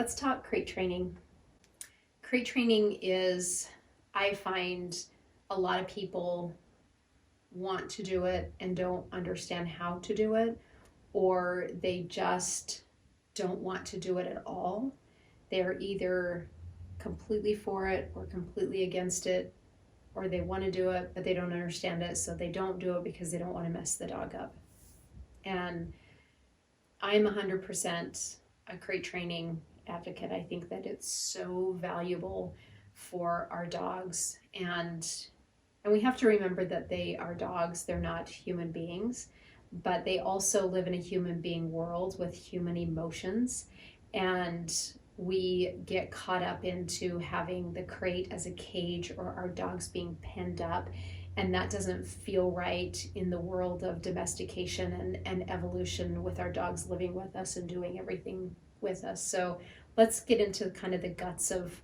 Let's talk crate training. Crate training is, I find a lot of people want to do it and don't understand how to do it, or they just don't want to do it at all. They're either completely for it or completely against it, or they want to do it but they don't understand it, so they don't do it because they don't want to mess the dog up. And I'm 100% a crate training advocate. I think that it's so valuable for our dogs, and we have to remember that they are dogs, they're not human beings, but they also live in a human being world with human emotions, and we get caught up into having the crate as a cage or our dogs being penned up, and that doesn't feel right in the world of domestication and evolution with our dogs living with us and doing everything with us. So let's get into kind of the guts of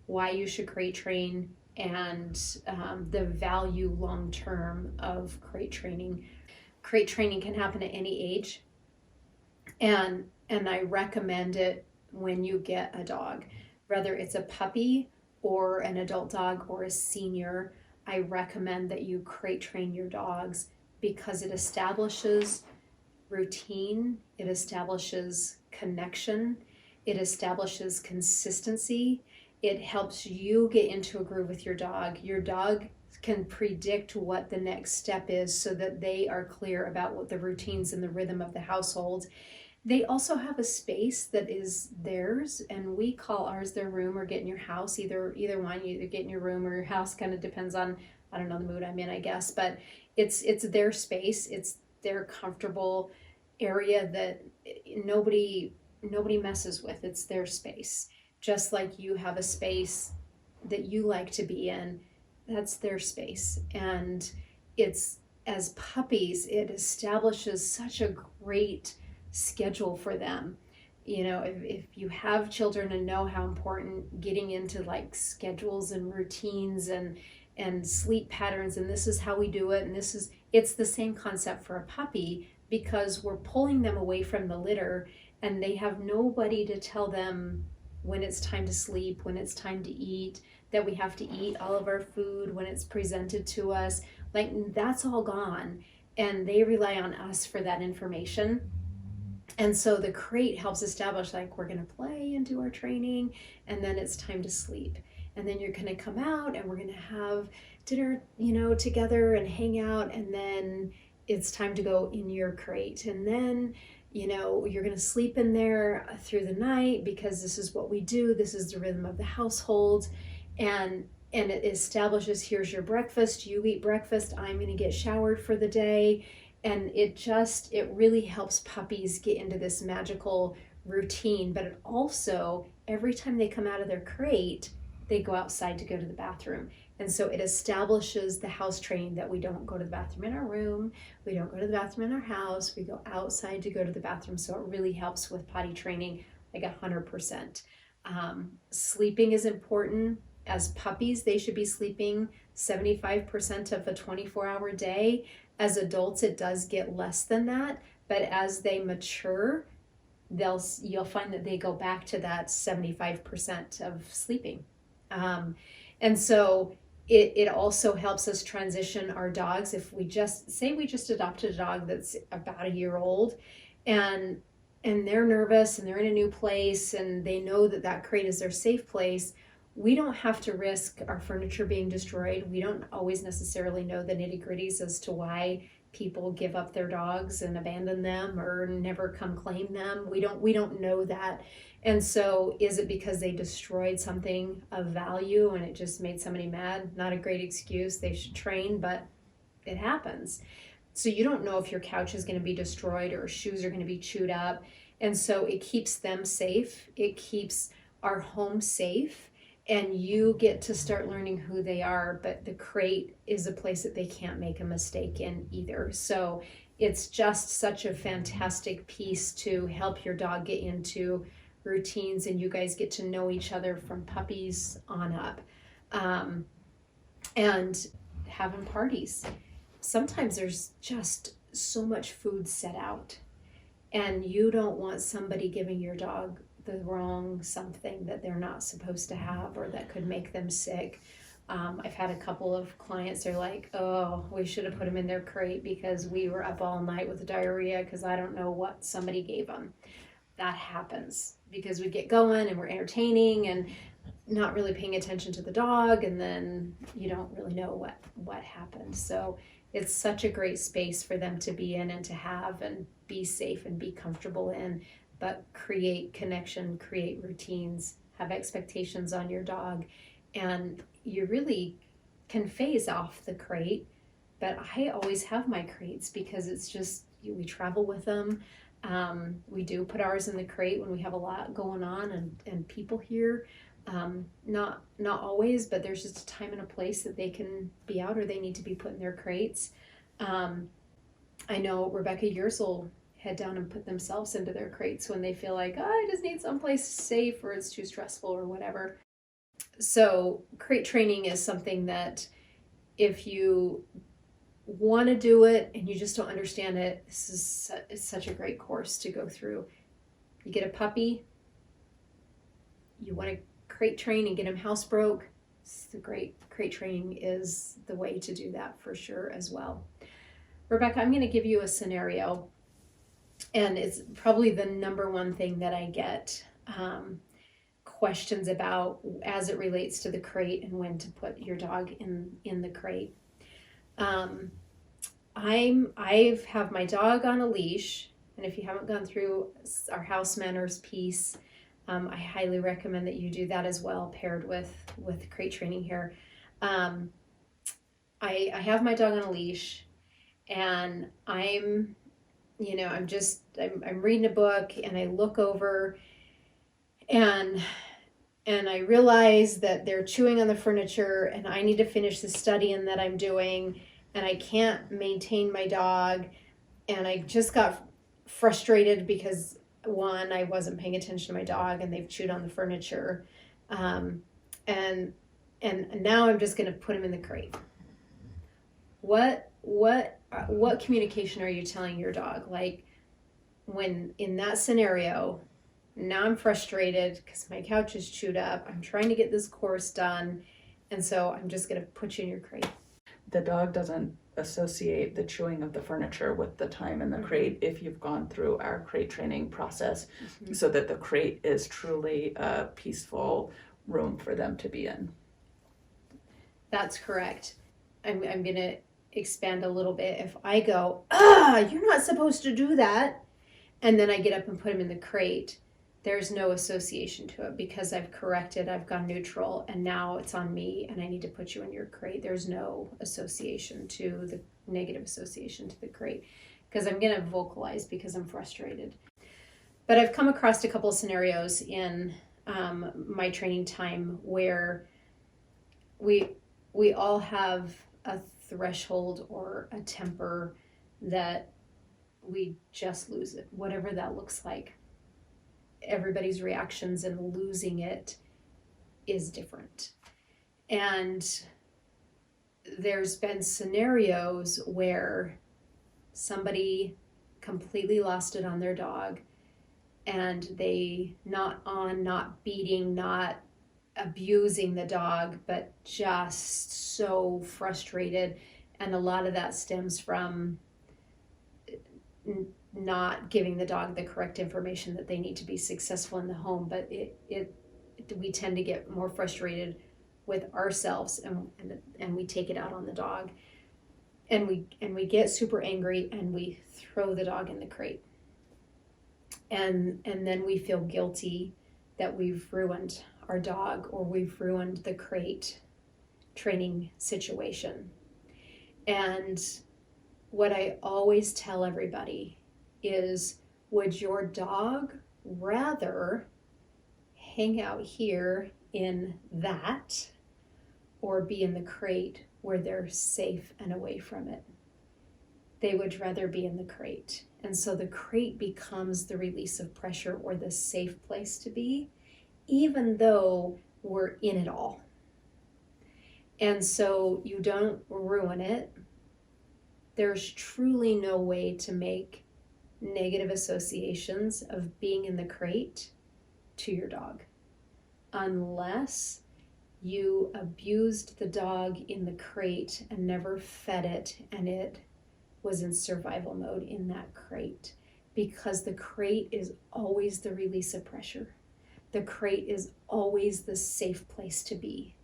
why you should crate train and the value long term of crate training. Crate training can happen at any age, and I recommend it when you get a dog, whether it's a puppy or an adult dog or a senior. I recommend that you crate train your dogs because it establishes routine, it establishes connection, it establishes consistency. It helps you get into a groove with your dog. Your dog can predict what the next step is so that they are clear about what the routines and the rhythm of the household. They also have a space that is theirs, and we call ours their room or get in your house. Either one, you either get in your room or your house, kind of depends on, I don't know, the mood I'm in, I guess. But it's their space. It's their comfortable area that nobody messes with. It's their space. Just like you have a space that you like to be in, that's their space. And it's, as puppies, it establishes such a great schedule for them. You know, if you have children and know how important getting into like schedules and routines and sleep patterns, and this is how we do it, and it's the same concept for a puppy, because we're pulling them away from the litter and they have nobody to tell them when it's time to sleep, when it's time to eat, that we have to eat all of our food when it's presented to us. Like, that's all gone, and they rely on us for that information. And so the crate helps establish, like, we're going to play and do our training, and then it's time to sleep. And then you're going to come out and we're going to have dinner, together and hang out, and then it's time to go in your crate. And then you're going to sleep in there through the night because this is what we do. This is the rhythm of the household. And it establishes, here's your breakfast. You eat breakfast. I'm going to get showered for the day. And it really helps puppies get into this magical routine. But it also, every time they come out of their crate, they go outside to go to the bathroom. And so it establishes the house training that we don't go to the bathroom in our room, we don't go to the bathroom in our house, we go outside to go to the bathroom. So it really helps with potty training, like 100%. Sleeping is important. As puppies, they should be sleeping 75% of a 24-hour day. As adults, it does get less than that, but as they mature, you'll find that they go back to that 75% of sleeping. And so it also helps us transition our dogs. If we just adopted a dog that's about a year old, and they're nervous and they're in a new place and they know that crate is their safe place, we don't have to risk our furniture being destroyed. We don't always necessarily know the nitty-gritties as to why people give up their dogs and abandon them or never come claim them. We don't know that. And so is it because they destroyed something of value and it just made somebody mad? Not a great excuse. They should train, but it happens. So you don't know if your couch is going to be destroyed or shoes are going to be chewed up. And so it keeps them safe. It keeps our home safe. And you get to start learning who they are, but the crate is a place that they can't make a mistake in either. So it's just such a fantastic piece to help your dog get into routines, and you guys get to know each other from puppies on up. And having parties. Sometimes there's just so much food set out, and you don't want somebody giving your dog the wrong something that they're not supposed to have or that could make them sick. I've had a couple of clients, they're like, oh, we should have put them in their crate because we were up all night with diarrhea because I don't know what somebody gave them. That happens because we get going and we're entertaining and not really paying attention to the dog, and then you don't really know what happened. So it's such a great space for them to be in and to have and be safe and be comfortable in, but create connection, create routines, have expectations on your dog, and you really can phase off the crate. But I always have my crates because it's just, we travel with them. We do put ours in the crate when we have a lot going on and people here. Not always, but there's just a time and a place that they can be out or they need to be put in their crates. I know Rebecca Years will head down and put themselves into their crates when they feel like, oh, I just need someplace safe or it's too stressful or whatever. So crate training is something that if you want to do it and you just don't understand it, it's such a great course to go through. You get a puppy, you want to crate train and get him housebroke. Crate training is the way to do that for sure as well. Rebecca, I'm going to give you a scenario, and it's probably the number one thing that I get questions about as it relates to the crate and when to put your dog in the crate. I have my dog on a leash, and if you haven't gone through our house manners piece, I highly recommend that you do that as well, paired with crate training here. I have my dog on a leash, and I'm reading a book, and I look over, and I realize that they're chewing on the furniture, and I need to finish the studying that I'm doing, and I can't maintain my dog, and I just got frustrated because one, I wasn't paying attention to my dog and they've chewed on the furniture. And now I'm just going to put him in the crate. What communication are you telling your dog? Like, when in that scenario, now I'm frustrated because my couch is chewed up. I'm trying to get this course done. And so I'm just going to put you in your crate. The dog doesn't associate the chewing of the furniture with the time in the crate if you've gone through our crate training process, so that the crate is truly a peaceful room for them to be in. That's correct. I'm going to expand a little bit. If I go, you're not supposed to do that, and then I get up and put him in the crate, there's no association to it because I've corrected, I've gone neutral, and now it's on me and I need to put you in your crate. There's no association to the negative association to the crate because I'm going to vocalize because I'm frustrated. But I've come across a couple of scenarios in my training time where we all have a threshold or a temper that we just lose it, whatever that looks like. Everybody's reactions and losing it is different. And there's been scenarios where somebody completely lost it on their dog, and they not beating, not abusing the dog, but just so frustrated. And a lot of that stems from not giving the dog the correct information that they need to be successful in the home. But we tend to get more frustrated with ourselves, and we take it out on the dog, and we get super angry and we throw the dog in the crate, and then we feel guilty that we've ruined our dog or we've ruined the crate training situation. And what I always tell everybody is, would your dog rather hang out here in that or be in the crate where they're safe and away from it? They would rather be in the crate. And so the crate becomes the release of pressure or the safe place to be, even though we're in it all. And so you don't ruin it. There's truly no way to make negative associations of being in the crate to your dog unless you abused the dog in the crate and never fed it, and it was in survival mode in that crate, because the crate is always the release of pressure. The crate is always the safe place to be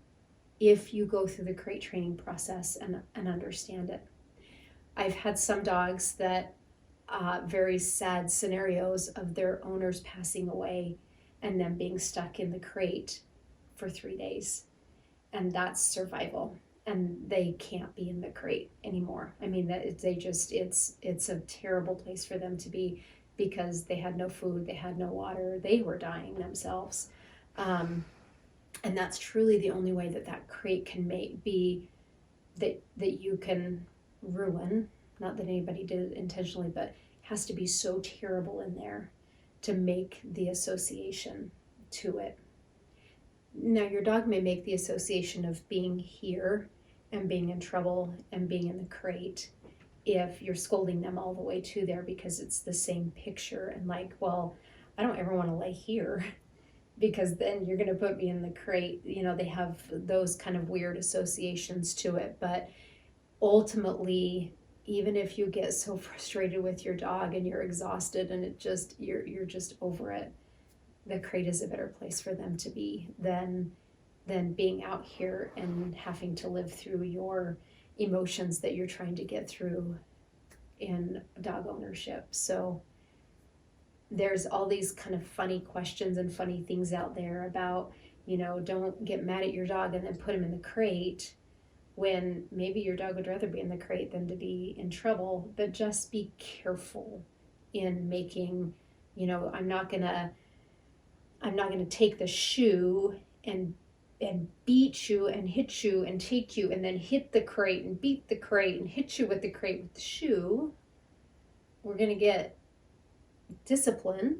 if you go through the crate training process and understand it. I've had some dogs that very sad scenarios of their owners passing away and them being stuck in the crate for 3 days, and that's survival, and they can't be in the crate anymore. I mean, that it's a terrible place for them to be, because they had no food, they had no water, they were dying themselves, and that's truly the only way that crate can be that you can ruin. Not that anybody did it intentionally, but it has to be so terrible in there to make the association to it. Now, your dog may make the association of being here and being in trouble and being in the crate if you're scolding them all the way to there, because it's the same picture, and like, well, I don't ever want to lay here because then you're going to put me in the crate. You know, they have those kind of weird associations to it. But ultimately, even if you get so frustrated with your dog and you're exhausted and you're just over it, the crate is a better place for them to be than being out here and having to live through your emotions that you're trying to get through in dog ownership. So there's all these kind of funny questions and funny things out there about, you know, don't get mad at your dog and then put him in the crate, when maybe your dog would rather be in the crate than to be in trouble. But just be careful in making, you know, I'm not gonna take the shoe and beat you and hit you and take you and then hit the crate and beat the crate and hit you with the crate with the shoe. We're gonna get discipline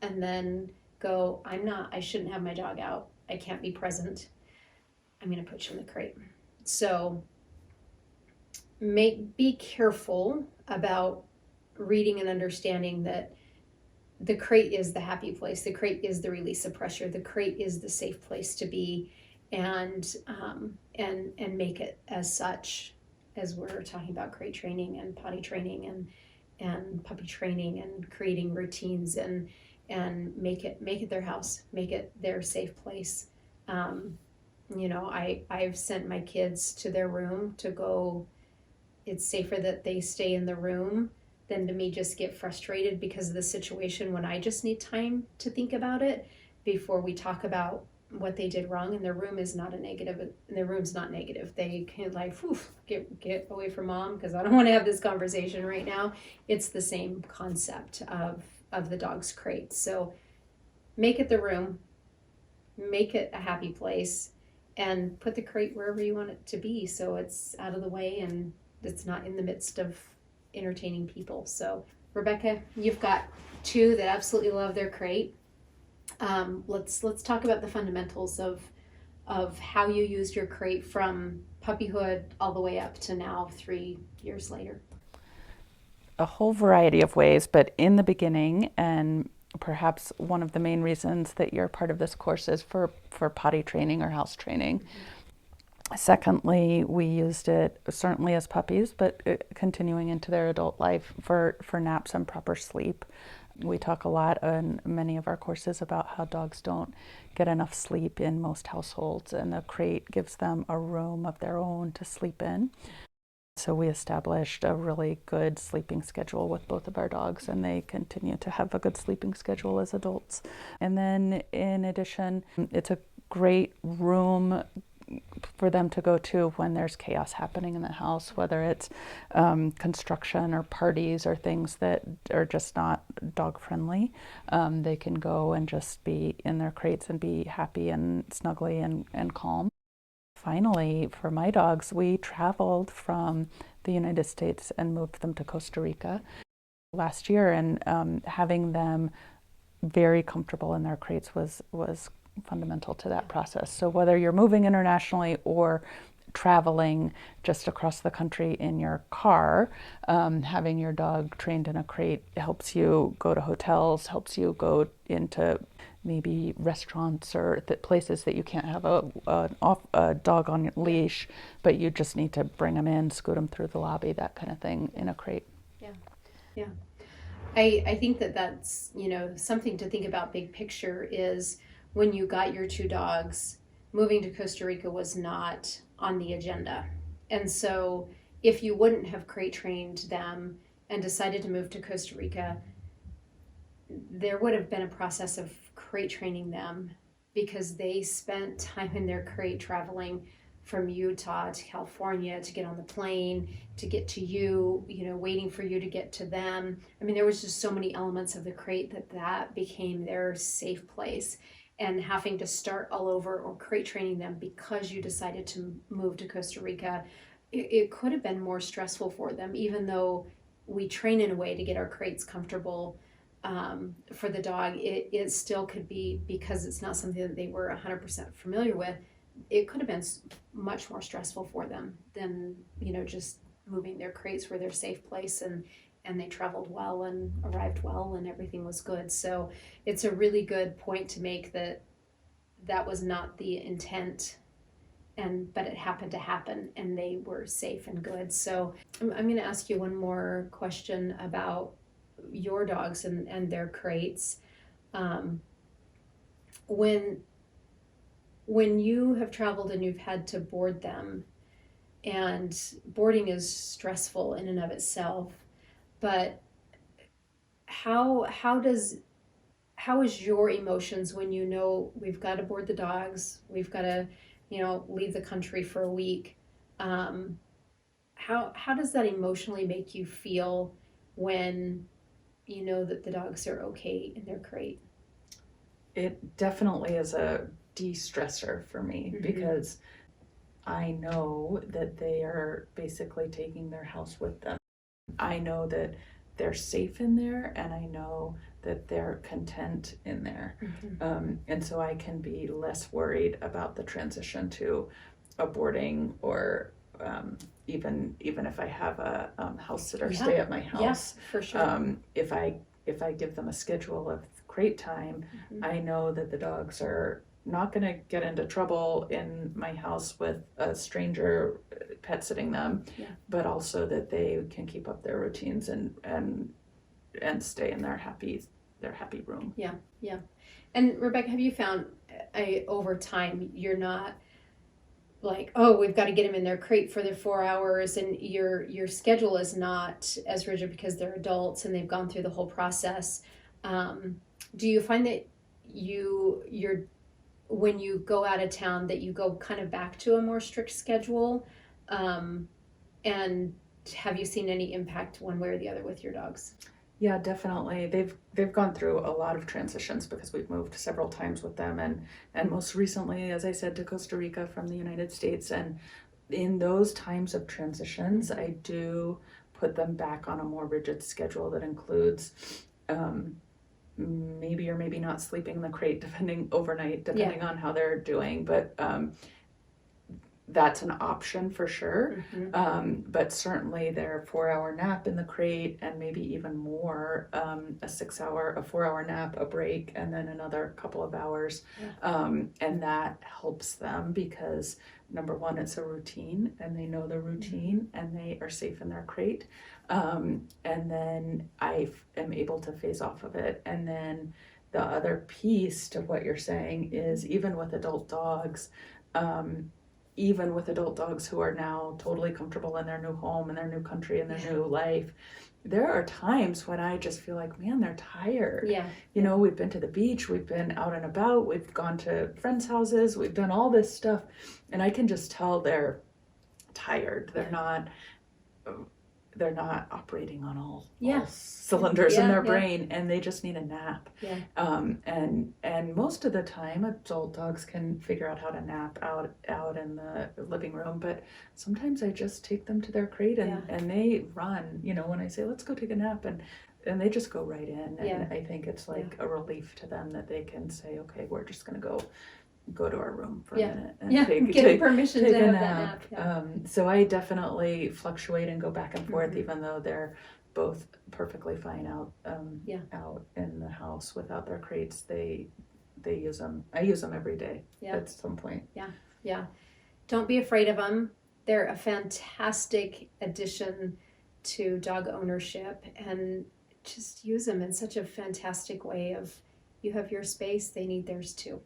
and then go, I shouldn't have my dog out. I can't be present. I'm gonna put you in the crate. So be careful about reading and understanding that the crate is the happy place. The crate is the release of pressure. The crate is the safe place to be, and make it as such, as we're talking about crate training and potty training and puppy training and creating routines and make it their house, make it their safe place. You know, I've sent my kids to their room to go. It's safer that they stay in the room than to me just get frustrated because of the situation, when I just need time to think about it before we talk about what they did wrong. And their room is not a negative. And their room's not negative. They can like, get away from mom because I don't want to have this conversation right now. It's the same concept of the dog's crate. So make it the room, make it a happy place, and put the crate wherever you want it to be, so it's out of the way and it's not in the midst of entertaining people. So Rebecca, you've got two that absolutely love their crate. Let's talk about the fundamentals of how you used your crate from puppyhood all the way up to now 3 years later. A whole variety of ways, but in the beginning, and perhaps one of the main reasons that you're part of this course is for potty training or house training. Mm-hmm. Secondly, we used it certainly as puppies, but continuing into their adult life for naps and proper sleep. We talk a lot in many of our courses about how dogs don't get enough sleep in most households, and the crate gives them a room of their own to sleep in. So we established a really good sleeping schedule with both of our dogs, and they continue to have a good sleeping schedule as adults. And then in addition, it's a great room for them to go to when there's chaos happening in the house, whether it's construction or parties or things that are just not dog friendly. They can go and just be in their crates and be happy and snuggly and calm. Finally, for my dogs, we traveled from the United States and moved them to Costa Rica last year, and having them very comfortable in their crates was fundamental to that process. So whether you're moving internationally or traveling just across the country in your car, having your dog trained in a crate helps you go to hotels, helps you go into maybe restaurants or places that you can't have a dog on leash, but you just need to bring them in, scoot them through the lobby, that kind of thing in a crate. Yeah. I think that's, something to think about big picture is when you got your two dogs, moving to Costa Rica was not on the agenda. And so if you wouldn't have crate trained them and decided to move to Costa Rica, there would have been a process of crate training them because they spent time in their crate traveling from Utah to California to get on the plane, to get to you, waiting for you to get to them. I mean, there was just so many elements of the crate that became their safe place. And having to start all over or crate training them because you decided to move to Costa Rica, it could have been more stressful for them, even though we train in a way to get our crates comfortable for the dog. It still could be, because it's not something that they were 100% familiar with, it could have been much more stressful for them than, just moving. Their crates were their safe place, and they traveled well and arrived well and everything was good. So it's a really good point to make that was not the intent, but it happened to happen and they were safe and good. So I'm going to ask you one more question about your dogs and their crates. When you have traveled and you've had to board them, and boarding is stressful in and of itself, but how is your emotions when we've got to board the dogs, we've got to leave the country for a week? How does that emotionally make you feel when you know that the dogs are okay in their crate? It definitely is a de-stressor for me, because I know that they are basically taking their house with them. I know that they're safe in there, and I know that they're content in there. And so I can be less worried about the transition to a boarding, or even if I have a house sitter stay at my house. Yes, for sure. If I give them a schedule of crate time, I know that the dogs are not going to get into trouble in my house with a stranger pet sitting them, but also that they can keep up their routines and stay in their happy room. Yeah. And Rebecca, have you found over time you're not like, oh, we've got to get them in their crate for their 4 hours, and your schedule is not as rigid because they're adults and they've gone through the whole process? Do you find that you're when you go out of town that you go kind of back to a more strict schedule? And have you seen any impact one way or the other with your dogs? Yeah, definitely. They've gone through a lot of transitions because we've moved several times with them, and most recently, as I said, to Costa Rica from the United States. And in those times of transitions, I do put them back on a more rigid schedule that includes maybe or maybe not sleeping in the crate depending on how they're doing, but that's an option for sure. But certainly their 4-hour nap in the crate, and maybe even more, a 4-hour nap, a break, and then another couple of hours. And that helps them because, number one, it's a routine and they know the routine and they are safe in their crate. And then I am able to phase off of it. And then the other piece to what you're saying is even with adult dogs who are now totally comfortable in their new home, in their new country, in their new life, there are times when I just feel like, man, they're tired. We've been to the beach, we've been out and about, we've gone to friends' houses, we've done all this stuff, and I can just tell they're tired. They're not operating on all cylinders in their brain, and they just need a nap. And most of the time adult dogs can figure out how to nap out in the living room, but sometimes I just take them to their crate and they run, when I say let's go take a nap, and they just go right in. And I think it's like a relief to them that they can say, okay, we're just going to go to our room for a minute and take permission to have nap. that nap. So I definitely fluctuate and go back and forth, even though they're both perfectly fine out in the house without their crates. they use them. I use them every day at some point. Yeah. Don't be afraid of them. They're a fantastic addition to dog ownership, and just use them in such a fantastic way of, you have your space, they need theirs too.